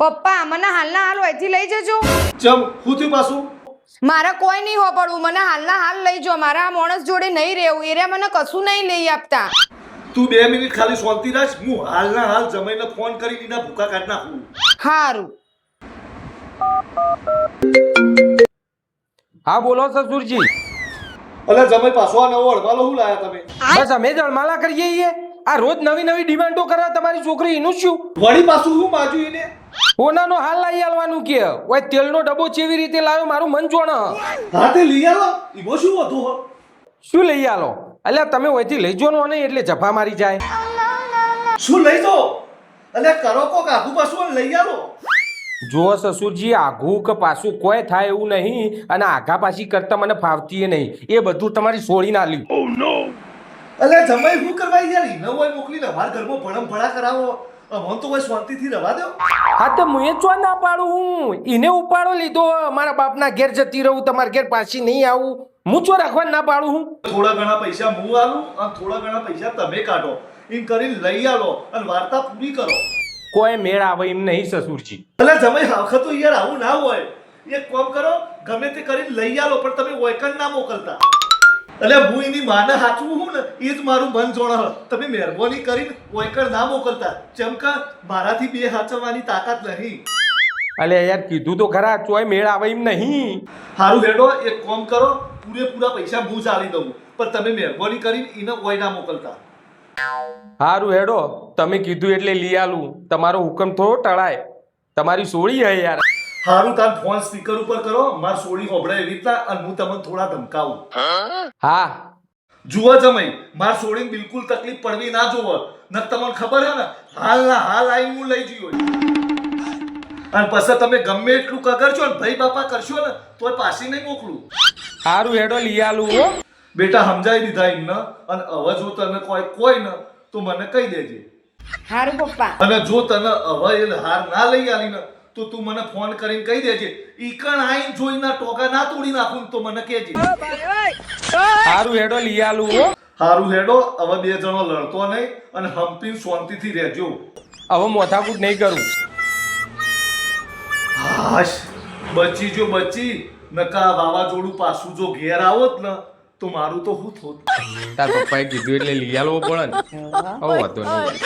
પપ્પા મને હાલના હાલ અહીંથી લઈ જજો. ચમ હું થયું પાછું? મારા કોઈ નહીં હોપડવું, મને હાલના હાલ લઈ જો. મારા આ માણસ જોડે નહીં રહેવું, એરે મને કશું નહીં લઈ આપતા. તું 2 મિનિટ ખાલી શાંતિ રાખ. હું હાલના હાલ જમાઈને ફોન કરીને એના ભૂકા કાઢ નાખું. હારું. હા બોલો સસુરજી. અલા જમાઈ પાછો આ નવો અડવાલો હું લાયા તમે? બસ અમે જળમાલા કરીએ છીએ. આ રોજ નવી નવી ડિમાન્ડો કરે તમારી છોકરી, એનું શું? વળી પાછું હું માજુ એને? ઓનાનો હાલ લાવી આલવાનું કે ઓય તેલનો ડબ્બો ચેવી રીતે લાવ્યો મારું મન જોણ. હા તે લઈ આવો. ઈમો શું હતું હો? શું લઈ આલો? અલ્યા તમે ઓયથી લઈ જો ને એટલે જફા મારી જાય. શું લઈ દો? અલ્યા કરો કોક આખું પાછું લઈ આવો. જો સસુરજી આઘું કે પાછું કોઈ થાય એવું નહીં, અને આઘા પાછી કરતા મને ફાવતી નહીં. એ બધું તમારી છોડીને આલ્યું. અલ્યા જમાઈ શું કરવા યાર? ઈને હોય મોકલીને અમારા ઘરમાં ભણમ ભણા કરાવો. અમોન તો કોઈ શાંતિથી રહેવા દો. હા તો હું એ ચો ના પાડું. હું એને ઉપાડો લીધો, મારા બાપના ઘેર જતી રહું, તમારા ઘેર પાછી નહીં આવું. હું ચો રાખવા ના પાડું. હું થોડા ઘણા પૈસા હું આલું અને થોડા ઘણા પૈસા તમે કાઢો. એમ કરીને લઈ આવો અને વાર્તા પૂરી કરો. કોઈ મેળ આવે એમ નહીં સસુરજી. અલ્યા જમાઈ હાવખત તો યાર આવું ના હોય. એક કામ કરો, ગમે તે કરીને લઈ આવો પણ તમે વોયકન ના મોકલતા. અલ્યા હું એની માને હાચવું હું ને એ જ મારું મન જોણ. તમે મહેરબાની કરીને વોયકન ના મોકલતા. ચમકા મારાથી બે હાચવવાની તાકાત નહીં. અલે યાર કીધું તો ખરા, ચોય મેળ આવે એમ નહીં. હારું હેડો, એક કામ કરો, પૂરેપૂરા પૈસા હું ચાલી દઉં પણ તમે મહેરબાની કરીને એને વોય ના મોકલતા. હારું હેડો, તમે કીધું એટલે લઈ આલું. તમારો હુકમ થોડો ટળાય. તમારી સોળી હે યાર. હારું તાર ફોન સ્પીકર ઉપર કરો, માર સોડી હોબળે એવી રીતના અને હું તમને થોડા ધમકાવું. હા જુઓ જમાઈ, માર સોડીને બિલકુલ તકલીફ પડવી ના જોવો. ન તમને ખબર હે ને હાલના હાલ આઈને હું લઈ જયો. અને પછી તમે ગમે એટલું કગરશો ને ભાઈ બાપા કરશો ને તોય પાછી નહીં મોકલું. હારું હેડો લઈ આલું. હો બેટા સમજાઈ દીધા એમને. અને હવે જો તને કોઈ ને તો મને કહી દેજે. હારું પપ્પા. અને જો તને હવે એ હાર ના લઈ આલી ને તો તું મને ફોન કરીને કહી દેજે. ઈકણ આઈને જોઈના ટોકા ના તોડી નાખું તો મને કહેજે. હારું હેડો લઈ આલું. હો હારું હેડો, હવે બે જણો લડતો નહીં અને હંપીને શાંતિથી રહેજો. હવે મોથાકૂટ નહીં કરું. હાશ, બચી જો બચી. નકા વાવાઝોડું પાછું જો ઘેર આવોત ને તો મારું તો શું થોત. તાર પપ્પાએ કીધું એટલે લઈ આલવો પડે ને. હવે વાંધો નહીં.